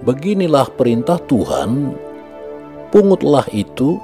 Beginilah perintah Tuhan, pungutlah itu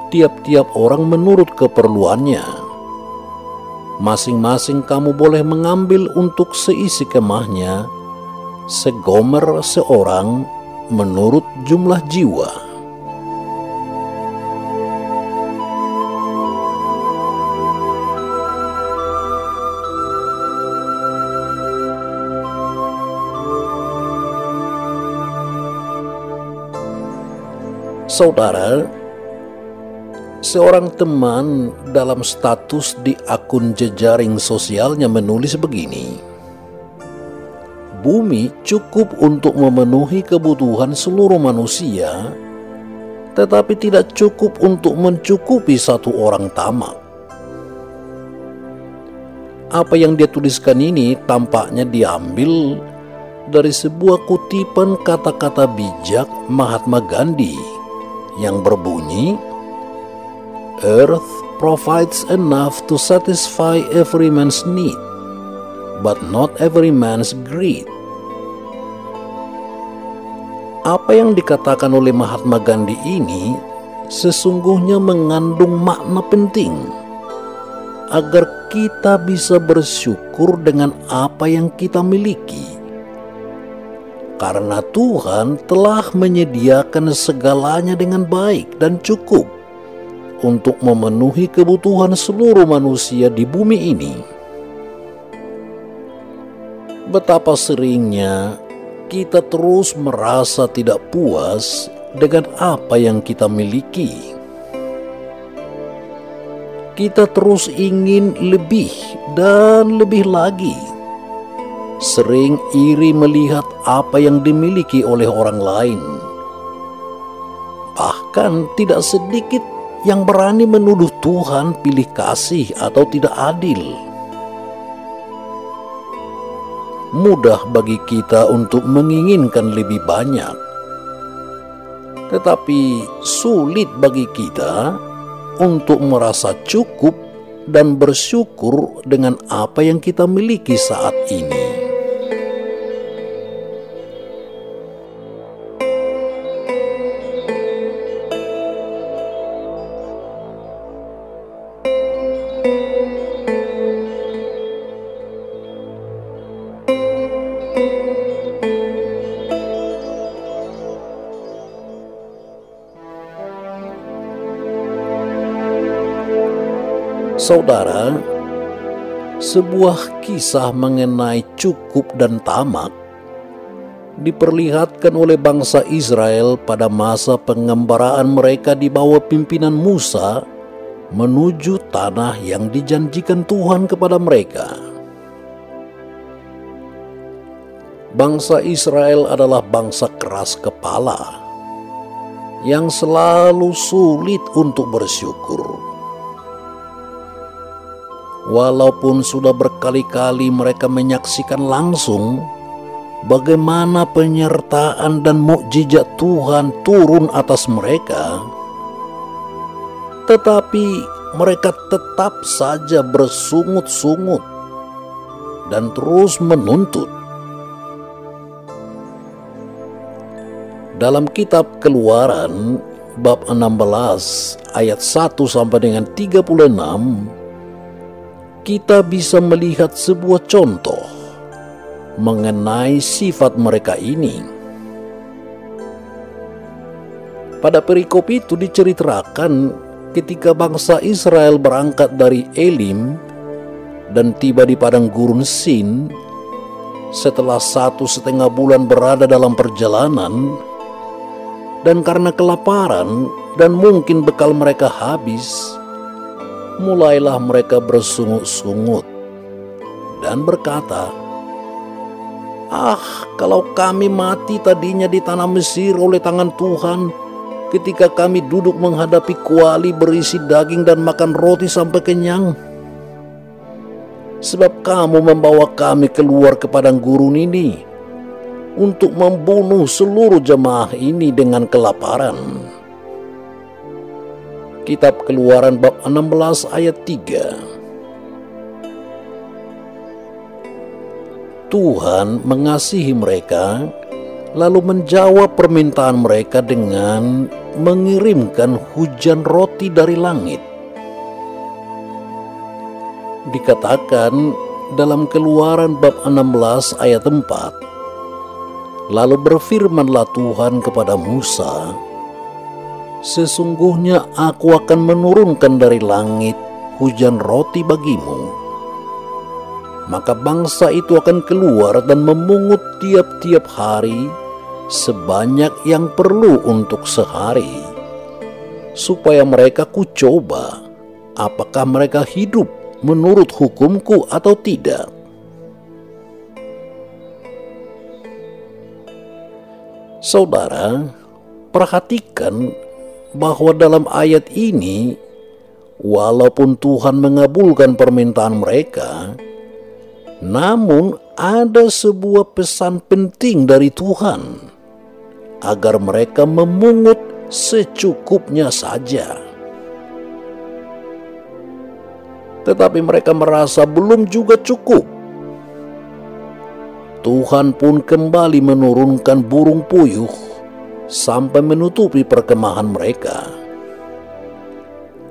tiap-tiap orang menurut keperluannya. Masing-masing kamu boleh mengambil untuk seisi kemahnya, segomer seorang menurut jumlah jiwa. Saudara, seorang teman dalam status di akun jejaring sosialnya menulis begini: bumi cukup untuk memenuhi kebutuhan seluruh manusia, tetapi tidak cukup untuk mencukupi satu orang tamak. Apa yang dia tuliskan ini tampaknya diambil dari sebuah kutipan kata-kata bijak Mahatma Gandhi yang berbunyi, "Earth provides enough to satisfy every man's need, but not every man's greed." Apa yang dikatakan oleh Mahatma Gandhi ini sesungguhnya mengandung makna penting agar kita bisa bersyukur dengan apa yang kita miliki. Karena Tuhan telah menyediakan segalanya dengan baik dan cukup untuk memenuhi kebutuhan seluruh manusia di bumi ini. Betapa seringnya kita terus merasa tidak puas dengan apa yang kita miliki. Kita terus ingin lebih dan lebih lagi. Sering iri melihat apa yang dimiliki oleh orang lain. Bahkan tidak sedikit yang berani menuduh Tuhan pilih kasih atau tidak adil. Mudah bagi kita untuk menginginkan lebih banyak, tetapi sulit bagi kita untuk merasa cukup dan bersyukur dengan apa yang kita miliki saat ini. Saudara, sebuah kisah mengenai cukup dan tamak diperlihatkan oleh bangsa Israel pada masa pengembaraan mereka di bawah pimpinan Musa menuju tanah yang dijanjikan Tuhan kepada mereka. Bangsa Israel adalah bangsa keras kepala yang selalu sulit untuk bersyukur. Walaupun sudah berkali-kali mereka menyaksikan langsung bagaimana penyertaan dan mukjizat Tuhan turun atas mereka, tetapi mereka tetap saja bersungut-sungut dan terus menuntut. Dalam kitab Keluaran bab 16 ayat 1 sampai dengan 36, kita bisa melihat sebuah contoh mengenai sifat mereka ini. Pada perikop itu diceritakan ketika bangsa Israel berangkat dari Elim dan tiba di padang gurun Sin setelah 1,5 bulan berada dalam perjalanan, dan karena kelaparan dan mungkin bekal mereka habis, mulailah mereka bersungut-sungut dan berkata, kalau kami mati tadinya di tanah Mesir oleh tangan Tuhan, ketika kami duduk menghadapi kuali berisi daging dan makan roti sampai kenyang. Sebab kamu membawa kami keluar ke padang gurun ini untuk membunuh seluruh jemaah ini dengan kelaparan. Kitab Keluaran bab 16 ayat 3. Tuhan mengasihi mereka lalu menjawab permintaan mereka dengan mengirimkan hujan roti dari langit. Dikatakan dalam Keluaran bab 16 ayat 4, lalu berfirmanlah Tuhan kepada Musa, sesungguhnya aku akan menurunkan dari langit hujan roti bagimu. Maka bangsa itu akan keluar dan memungut tiap-tiap hari sebanyak yang perlu untuk sehari, supaya mereka kucoba apakah mereka hidup menurut hukumku atau tidak. Saudara, perhatikan bahwa dalam ayat ini, walaupun Tuhan mengabulkan permintaan mereka, namun ada sebuah pesan penting dari Tuhan, agar mereka memungut secukupnya saja. Tetapi mereka merasa belum juga cukup. Tuhan pun kembali menurunkan burung puyuh sampai menutupi perkemahan mereka.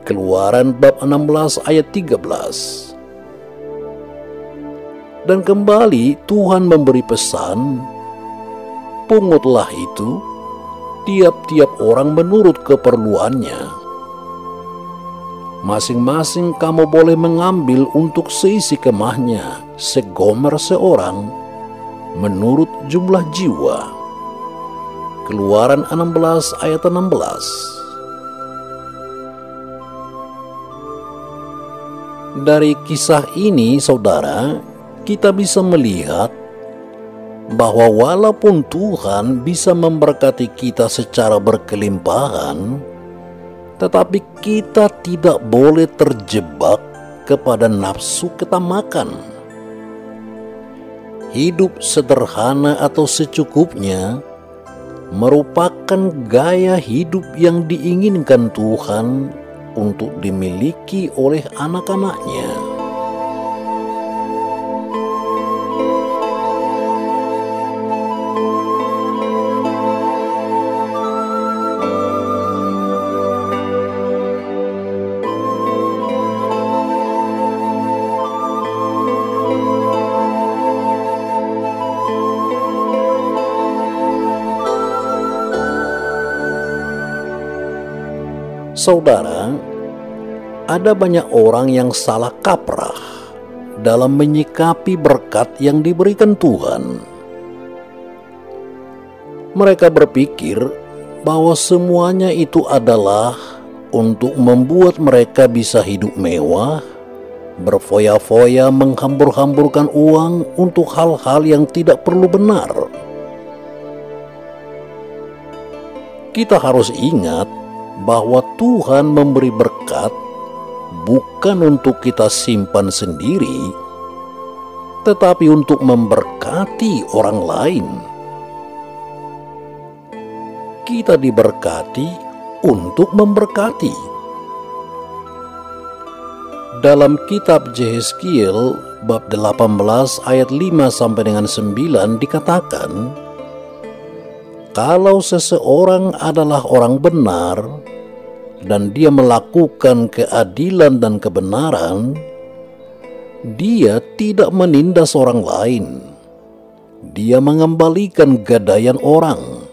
Keluaran bab 16 ayat 13. Dan kembali Tuhan memberi pesan, pungutlah itu, tiap-tiap orang menurut keperluannya. Masing-masing kamu boleh mengambil untuk seisi kemahnya, segomer seorang, menurut jumlah jiwa. Keluaran 16 ayat 16. Dari kisah ini, saudara, kita bisa melihat bahwa walaupun Tuhan bisa memberkati kita secara berkelimpahan, tetapi kita tidak boleh terjebak kepada nafsu ketamakan. Hidup sederhana atau secukupnya merupakan gaya hidup yang diinginkan Tuhan untuk dimiliki oleh anak-anaknya. Saudara, ada banyak orang yang salah kaprah dalam menyikapi berkat yang diberikan Tuhan. Mereka berpikir bahwa semuanya itu adalah untuk membuat mereka bisa hidup mewah, berfoya-foya menghambur-hamburkan uang untuk hal-hal yang tidak perlu benar. Kita harus ingat bahwa Tuhan memberi berkat bukan untuk kita simpan sendiri, tetapi untuk memberkati orang lain. Kita diberkati untuk memberkati. Dalam kitab Yehezkiel bab 18 ayat 5 sampai dengan 9 dikatakan, kalau seseorang adalah orang benar dan dia melakukan keadilan dan kebenaran, dia tidak menindas orang lain. Dia mengembalikan gadaian orang,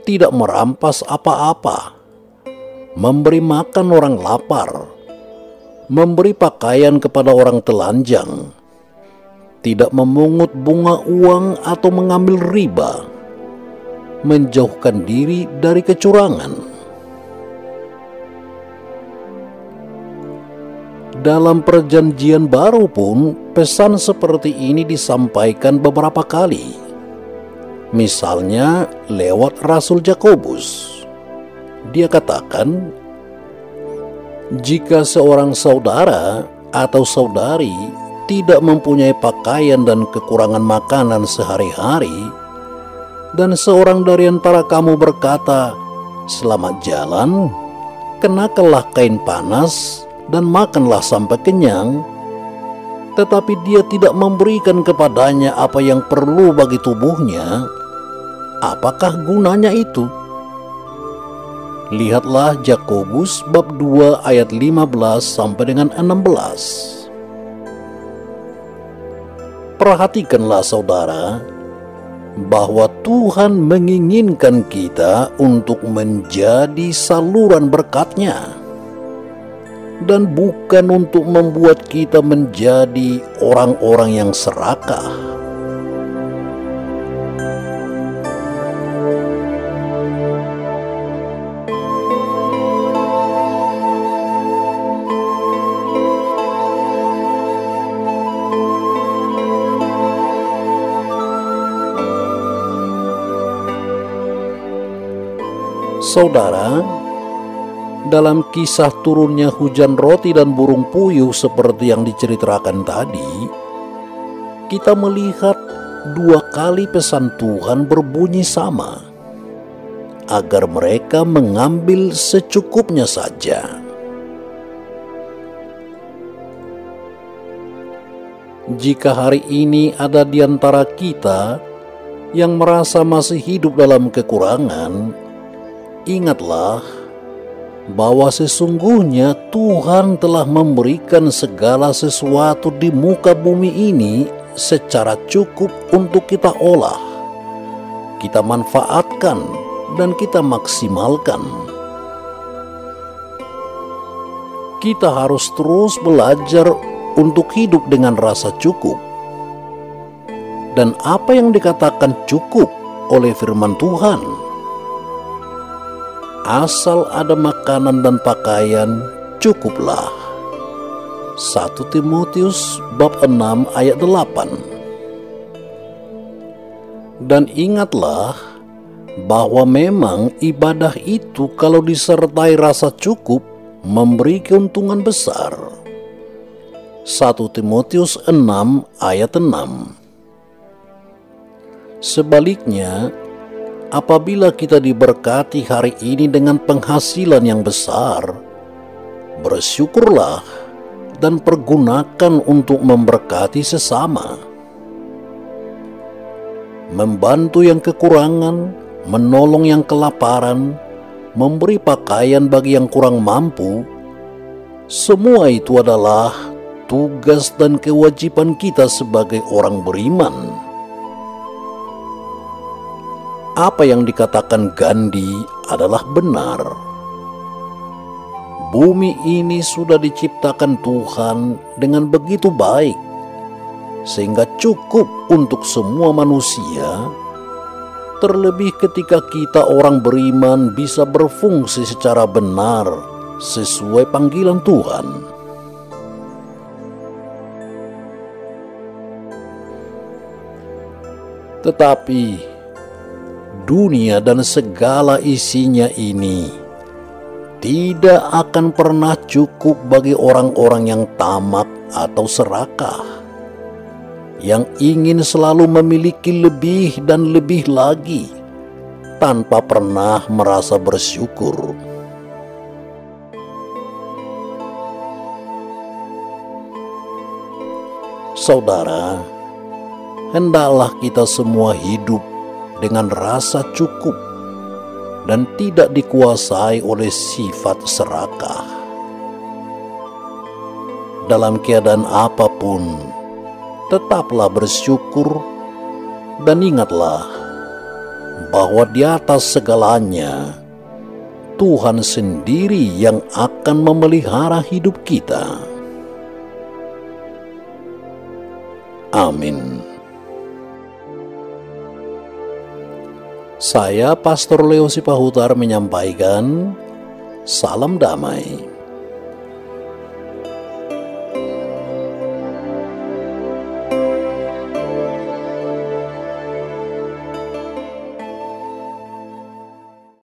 tidak merampas apa-apa, memberi makan orang lapar, memberi pakaian kepada orang telanjang, tidak memungut bunga uang atau mengambil riba, menjauhkan diri dari kecurangan. Dalam Perjanjian Baru pun pesan seperti ini disampaikan beberapa kali. Misalnya lewat Rasul Yakobus. Dia katakan, jika seorang saudara atau saudari tidak mempunyai pakaian dan kekurangan makanan sehari-hari, dan seorang dari antara kamu berkata, selamat jalan, kenakanlah kain panas, dan makanlah sampai kenyang, tetapi dia tidak memberikan kepadanya apa yang perlu bagi tubuhnya, apakah gunanya itu? Lihatlah Yakobus bab 2 ayat 15 sampai dengan 16. Perhatikanlah saudara, bahwa Tuhan menginginkan kita untuk menjadi saluran berkat-Nya, dan bukan untuk membuat kita menjadi orang-orang yang serakah. Saudara, dalam kisah turunnya hujan roti dan burung puyuh seperti yang diceritakan tadi, kita melihat 2 kali pesan Tuhan berbunyi sama, agar mereka mengambil secukupnya saja. Jika hari ini ada di antara kita yang merasa masih hidup dalam kekurangan, ingatlah bahwa sesungguhnya Tuhan telah memberikan segala sesuatu di muka bumi ini secara cukup untuk kita olah, kita manfaatkan, dan kita maksimalkan. Kita harus terus belajar untuk hidup dengan rasa cukup. Dan apa yang dikatakan cukup oleh firman Tuhan? Asal ada makanan dan pakaian, cukuplah. 1 Timotius bab 6 ayat 8. Dan ingatlah bahwa memang ibadah itu kalau disertai rasa cukup memberi keuntungan besar. 1 Timotius 6 ayat 6. Sebaliknya, apabila kita diberkati hari ini dengan penghasilan yang besar, bersyukurlah dan pergunakan untuk memberkati sesama. Membantu yang kekurangan, menolong yang kelaparan, memberi pakaian bagi yang kurang mampu, semua itu adalah tugas dan kewajiban kita sebagai orang beriman. Apa yang dikatakan Gandhi adalah benar. Bumi ini sudah diciptakan Tuhan dengan begitu baik, sehingga cukup untuk semua manusia, terlebih ketika kita orang beriman bisa berfungsi secara benar sesuai panggilan Tuhan. Tetapi dunia dan segala isinya ini tidak akan pernah cukup bagi orang-orang yang tamak atau serakah, yang ingin selalu memiliki lebih dan lebih lagi tanpa pernah merasa bersyukur. Saudara, hendaklah kita semua hidup dengan rasa cukup dan tidak dikuasai oleh sifat serakah. Dalam keadaan apapun, tetaplah bersyukur dan ingatlah bahwa di atas segalanya Tuhan sendiri yang akan memelihara hidup kita. Amin. Saya Pastor Leo Sipahutar menyampaikan salam damai.